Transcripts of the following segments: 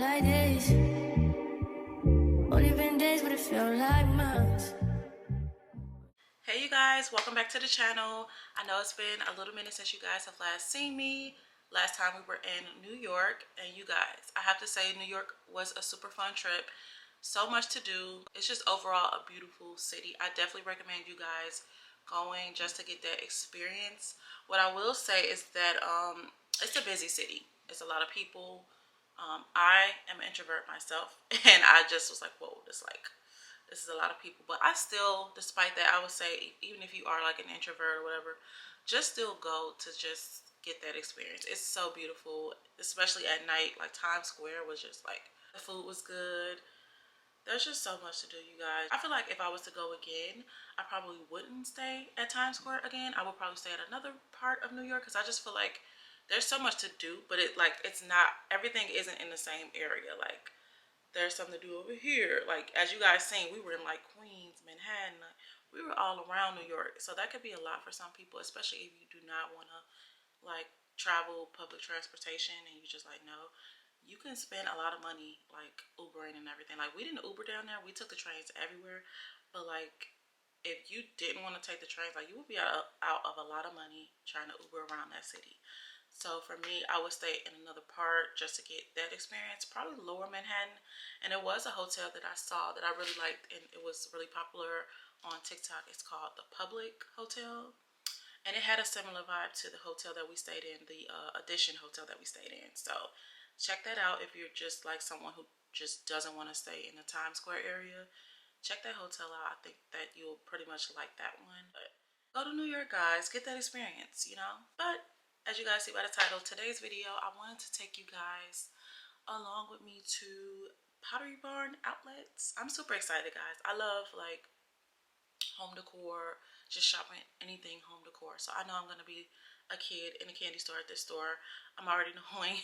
like this. Only been days, but it felt like months. Hey you guys, welcome back to the channel. I know it's been a little minute since you guys have last seen me. Last time we were in New York, and you guys, I have to say New York was a super fun trip. So much to do. It's just overall a beautiful city. I definitely recommend you guys going just to get that experience. What I will say is that it's a busy city. It's a lot of people. I am an introvert myself, and I just was like, whoa, this is a lot of people. But I still, despite that, I would say even if you are like an introvert or whatever, just still go to just get that experience. It's so beautiful, especially at night. Like Times Square was just like, the food was good. There's just so much to do, you guys. I feel like if I was to go again, I probably wouldn't stay at Times Square again. I would probably stay at another part of New York, because I just feel like there's so much to do, but it's not, everything isn't in the same area. Like there's something to do over here. Like as you guys seen, we were in like Queens, Manhattan. We were all around New York, so that could be a lot for some people, especially if you do not want to like travel public transportation and you just like, no, you can spend a lot of money like Ubering and everything. Like we didn't Uber down there, we took the trains everywhere, but like if you didn't want to take the trains, like you would be out of a lot of money trying to Uber around that city. So for me, I would stay in another part just to get that experience, probably Lower Manhattan. And there was a hotel that I saw that I really liked, and it was really popular on TikTok. It's called the Public Hotel, and it had a similar vibe to the hotel that we stayed in, the Edition hotel that we stayed in. So check that out if you're just like someone who just doesn't want to stay in the Times Square area. Check that hotel out. I think that you'll pretty much like that one. But go to New York, guys. Get that experience, you know? But as you guys see by the title of today's video, I wanted to take you guys along with me to Pottery Barn outlets. I'm super excited, guys. I love like home decor, just shopping anything home decor. So I know I'm gonna be a kid in a candy store at this store. I'm already knowing.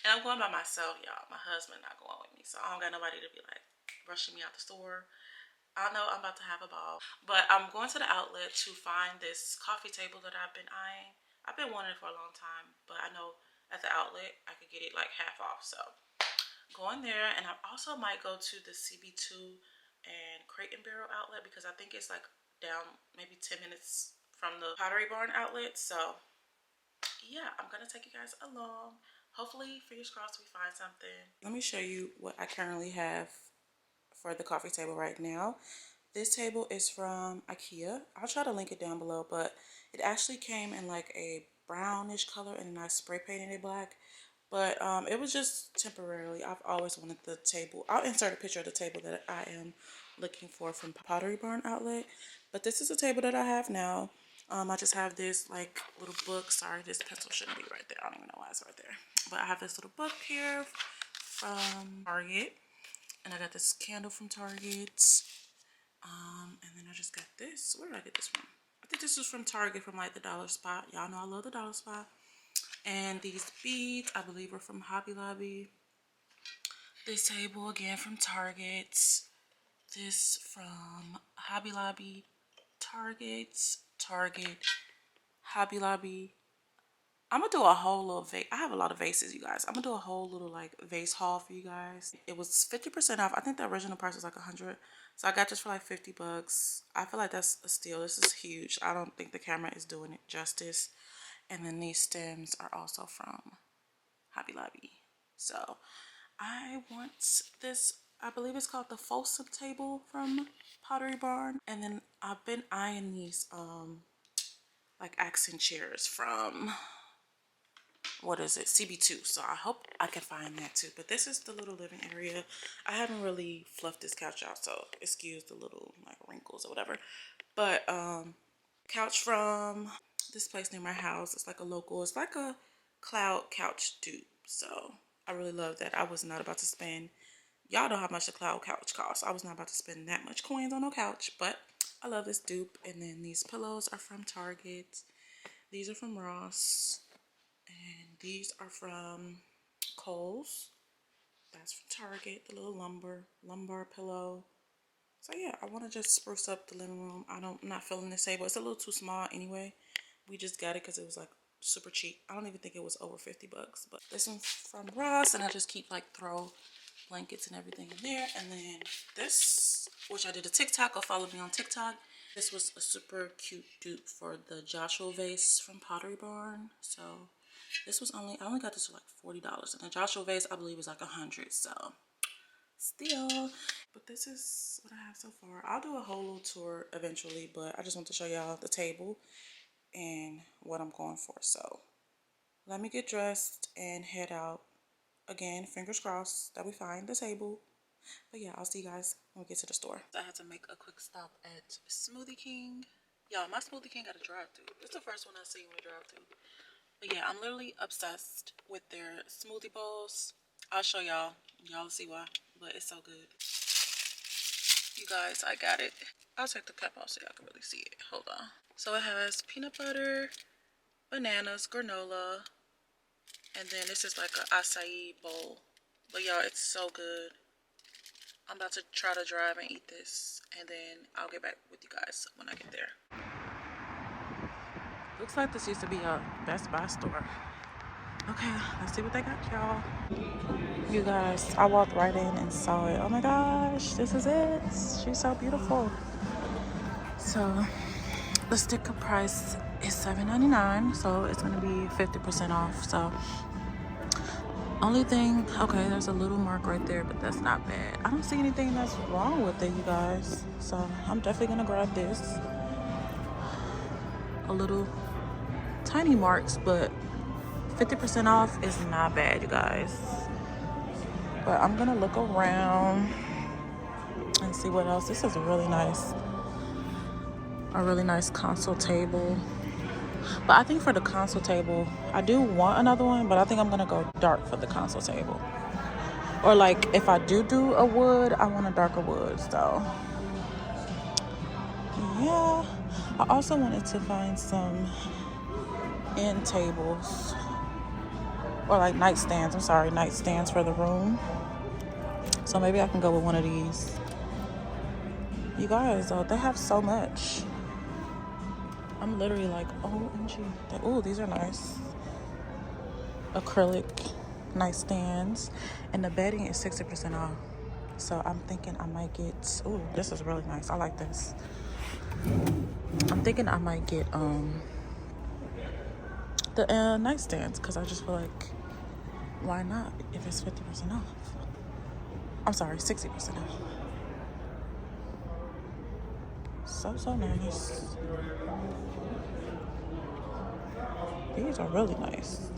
And I'm going by myself, y'all. My husband not going with me, so I don't got nobody to be like rushing me out the store. I know I'm about to have a ball. But I'm going to the outlet to find this coffee table that I've been eyeing. I've been wanting it for a long time, but I know at the outlet I could get it like half off. So going there, and I also might go to the CB2 and Crate and Barrel outlet, because I think it's like down maybe 10 minutes from the Pottery Barn outlet. So yeah, I'm gonna take you guys along. Hopefully, fingers crossed, we find something. Let me show you what I currently have for the coffee table right now. This table is from IKEA. I'll try to link it down below, but it actually came in like a brownish color, and then I spray painted it black. But it was just temporarily. I've always wanted the table. I'll insert a picture of the table that I am looking for from Pottery Barn outlet. But this is the table that I have now. I just have this like little book. Sorry, this pencil shouldn't be right there. I don't even know why it's right there. But I have this little book here from Target. And I got this candle from Target. And then I just got this. Where did I get this from? I think this was from Target, from like the dollar spot. Y'all know I love the dollar spot. And these beads, I believe, are from Hobby Lobby. This table again from Target. This from Hobby Lobby, Target, Hobby Lobby. I'm gonna do a whole little vase. I have a lot of vases, you guys. I'm gonna do a whole little like vase haul for you guys. It was 50% off. I think the original price was like 100. So I got this for like 50 bucks. I feel like that's a steal. This is huge. I don't think the camera is doing it justice. And then these stems are also from Hobby Lobby. So I want this, I believe it's called the Folsom table from Pottery Barn. And then I've been eyeing these like accent chairs from, what is it, CB2. So I hope I can find that too. But this is the little living area. I haven't really fluffed this couch out, so excuse the little like wrinkles or whatever. But couch from this place near my house. It's like a local, it's like a cloud couch dupe. So I really love that. I was not about to spend, y'all know how much the cloud couch costs. I was not about to spend that much coins on no couch, but I love this dupe. And then these pillows are from Target. These are from Ross. And these are from Kohl's. That's from Target. The little lumbar pillow. So yeah, I want to just spruce up the living room. I'm not feeling this table. It's a little too small anyway. We just got it because it was like super cheap. I don't even think it was over 50 bucks. But this one's from Ross, and I just keep like throw blankets and everything in there. And then this, which I did a TikTok, or follow me on TikTok. This was a super cute dupe for the Joshua vase from Pottery Barn. So this was I only got this for like $40. And the Joshua vase, I believe, was like 100. So still, but this is what I have so far. I'll do a whole little tour eventually, but I just want to show y'all the table and what I'm going for. So let me get dressed and head out. Again, fingers crossed that we find the table. But yeah, I'll see you guys when we get to the store. I had to make a quick stop at Smoothie King. Y'all, my Smoothie King got a drive-thru. It's the first one I've seen with a drive-thru. But yeah, I'm literally obsessed with their smoothie bowls. I'll show y'all. Y'all see why. But it's so good. You guys, I got it. I'll take the cap off so y'all can really see it. Hold on. So it has peanut butter, bananas, granola, and then this is like an acai bowl. But y'all, it's so good. I'm about to try to drive and eat this, and then I'll get back with you guys when I get there. Looks like this used to be a Best Buy store. Okay, let's see what they got, y'all. You guys, I walked right in and saw it. Oh my gosh, this is it. She's so beautiful. So the sticker price is $7.99, so it's gonna be 50% off. So only thing, okay, there's a little mark right there, but that's not bad. I don't see anything that's wrong with it, you guys. So I'm definitely gonna grab this. A little tiny marks, but 50% off is not bad, you guys. But I'm gonna look around and see what else. This is a really nice console table. But I think for the console table, I do want another one, but I think I'm gonna go dark for the console table. Or like if I do a wood, I want a darker wood. So yeah, I also wanted to find some end tables or like nightstands. I'm sorry, nightstands for the room. So maybe I can go with one of these. You guys, they have so much. I'm literally like, OMG. Oh, these are nice. Acrylic nightstands. And the bedding is 60% off. So I'm thinking I might get, oh, this is really nice. I like this. I'm thinking I might get the nightstands because I just feel like, why not if it's 50% off? I'm sorry, 60% off. So nice. These are really nice.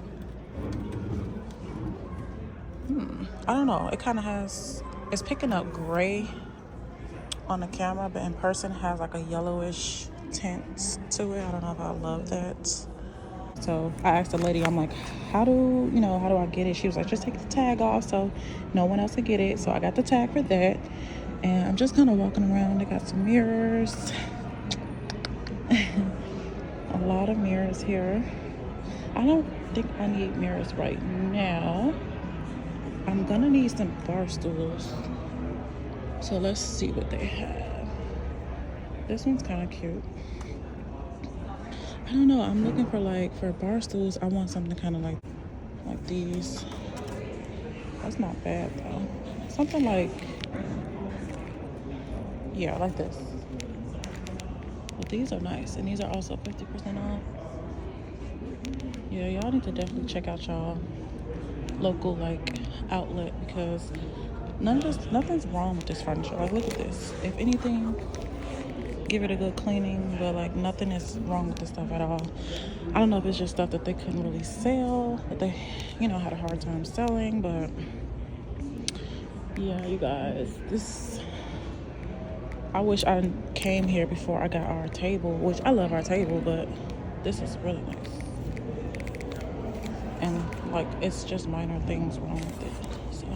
I don't know. It kind of has, it's picking up gray on the camera, but in person has like a yellowish tint to it. I don't know if I love that. So I asked the lady, I'm like, how do I get it? She was like, just take the tag off so no one else can get it. So I got the tag for that. And I'm just kind of walking around. They got some mirrors. A lot of mirrors here. I don't think I need mirrors right now. I'm gonna need some bar stools. So let's see what they have. This one's kind of cute. I don't know. I'm looking for bar stools. I want something kind of like these. That's not bad though. Something like, yeah, like this. But these are nice, and these are also 50% off. Yeah, y'all need to definitely check out y'all local outlet because nothing's wrong with this furniture. Like, look at this. If anything, give it a good cleaning, but like nothing is wrong with this stuff at all. I don't know if it's just stuff that they couldn't really sell, that they, had a hard time selling, but yeah, you guys, I wish I came here before I got our table, which I love our table, but this is really nice. And like, it's just minor things wrong with it. So,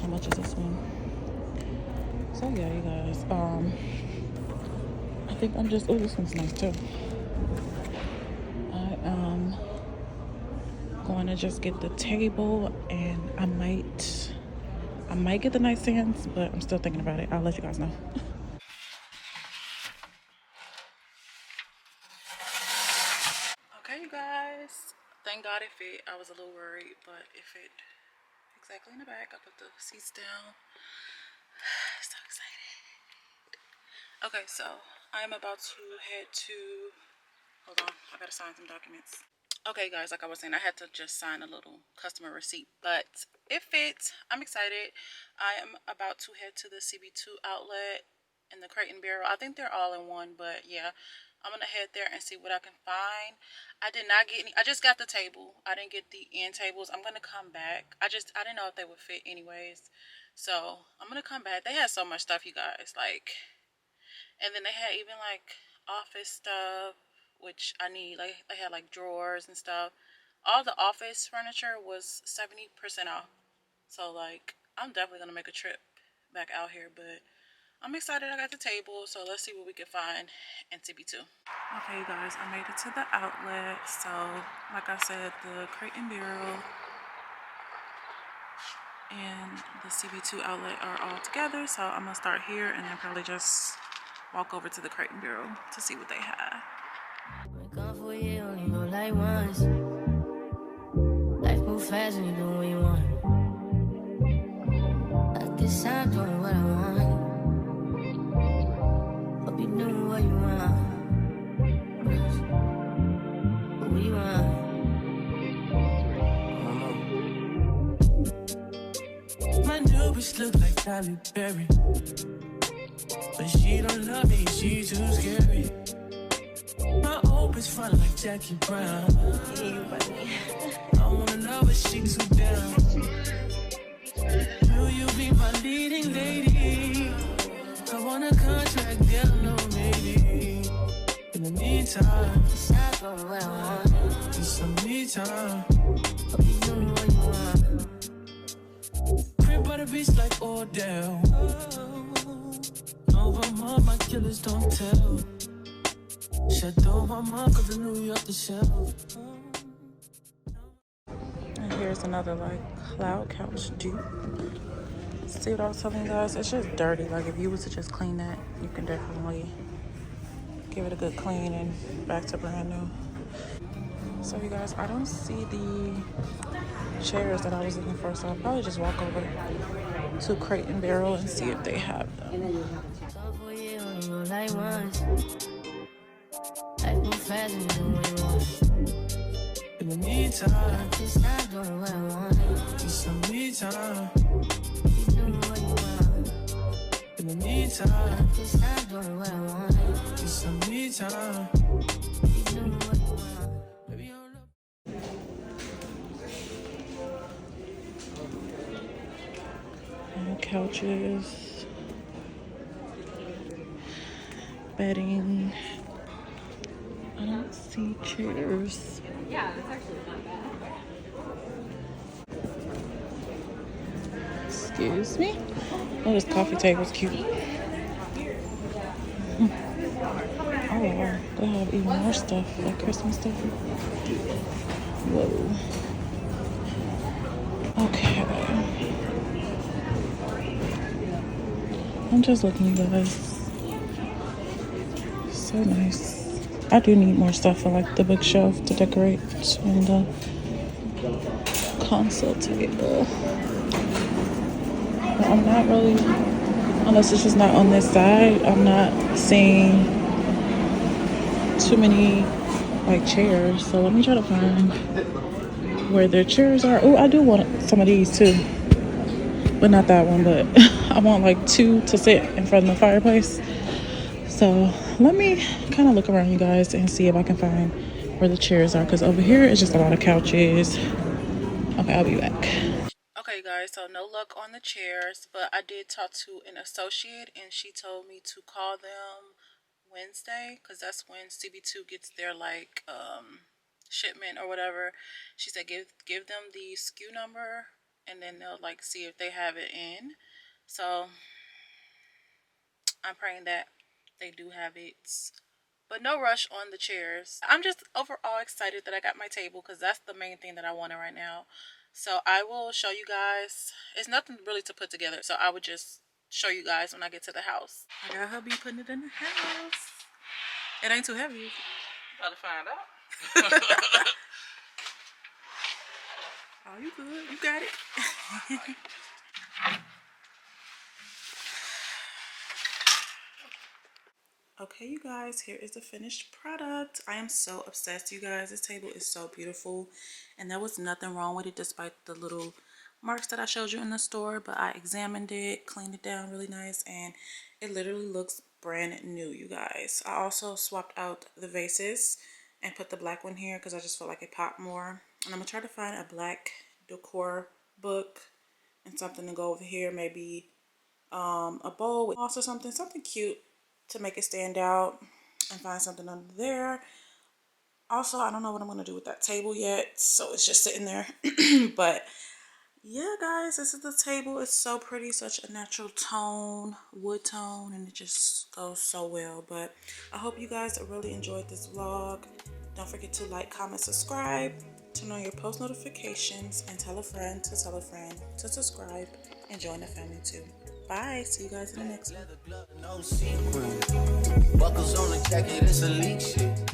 how much is this one? So yeah, you guys, I think I'm just, oh, this one's nice too. I am going to just get the table, and I might get the nightstands, but I'm still thinking about it. I'll let you guys know. Okay, you guys. Thank God it fit. I was a little worried, but it fit exactly in the back. I put the seats down. So excited. Okay, so I'm about to head to, hold on, I gotta sign some documents. Okay guys, like I was saying, I had to just sign a little customer receipt, but it fits. I'm excited. I am about to head to the CB2 outlet in the Crate and Barrel. I think they're all in one, but yeah, I'm gonna head there and see what I can find. I did not get any, I just got the table. I didn't get the end tables. I'm gonna come back. I didn't know if they would fit anyways. So I'm gonna come back. They had so much stuff, you guys, like, and then they had even like office stuff, which I need. Like they had like drawers and stuff. All the office furniture was 70% off. So like I'm definitely gonna make a trip back out here, but I'm excited I got the table. So let's see what we can find in CB2. Okay guys, I made it to the outlet. So like I said, the Crate and Barrel and the CB2 outlet are all together. So I'm gonna start here and then probably just walk over to the Crate and Barrel to see what they have. Gone for a year, only go like once. Life move fast when you do what you want. At this time, doing what I want. Hope you doing what you want. What we want. My new bitch look like Halle Berry, but she don't love me, she too scary. My old bitch fun like Jackie Brown. I wanna love her, she too down. Will you be my leading lady? I want a contract, girl, no maybe. In the meantime, it's not going where I want. It's some me time. Hope you doing what you want. Crib by the beach like Odell. Over my killers don't tell. Shadow my mom, cause I knew you off the shelf. And here's another like cloud couch dupe. See what I was telling you guys? It's just dirty. Like if you was to just clean that, you can definitely give it a good clean and back to brand new. So you guys, I don't see the chairs that I was looking for, so I'll probably just walk over to Crate and Barrel and see if they have them. In the meantime, just not doing what I want. Just some me time. You doing what you want. In the meantime, just not doing what I want. Just some me time. You doing what you want. Baby, hold up. And couches, bedding. I don't see chairs. Yeah, that's actually not bad. Excuse me? Oh, this coffee table's cute. Oh, wow. They have even more stuff, like Christmas stuff. Whoa. Okay. I'm just looking, you guys. So nice. I do need more stuff for like the bookshelf to decorate and the console table. But I'm not really, unless it's just not on this side, I'm not seeing too many like chairs. So let me try to find where their chairs are. Oh, I do want some of these too, but not that one. But I want like two to sit in front of the fireplace. So let me kind of look around, you guys, and see if I can find where the chairs are, because over here is just a lot of couches. Okay, I'll be back. Okay guys, so no luck on the chairs, but I did talk to an associate and she told me to call them Wednesday, because that's when CB2 gets their like shipment or whatever. She said give them the SKU number and then they'll like see if they have it in. So I'm praying that they do have it, but no rush on the chairs. I'm just overall excited that I got my table, because that's the main thing that I wanted right now. So I will show you guys. It's nothing really to put together, so I would just show you guys when I get to the house. I got hubby putting it in the house. It ain't too heavy. About to find out. Oh, you good. You got it. Okay, you guys, here is the finished product. I am so obsessed, you guys. This table is so beautiful, and there was nothing wrong with it despite the little marks that I showed you in the store. But I examined it, cleaned it down really nice, and it literally looks brand new, you guys. I also swapped out the vases and put the black one here because I just felt like it popped more. And I'm gonna try to find a black decor book and something to go over here, maybe a bowl with moss or something cute to make it stand out, and find something under there. Also, I don't know what I'm gonna do with that table yet, so it's just sitting there. But yeah, guys, this is the table. It's so pretty, such a natural tone, wood tone, and it just goes so well. But I hope you guys really enjoyed this vlog. Don't forget to like, comment, subscribe, turn on your post notifications, and tell a friend to tell a friend to subscribe and join the family too. Bye. See you guys in the next one. No sequin. Buckles on the jacket, it's elite shit.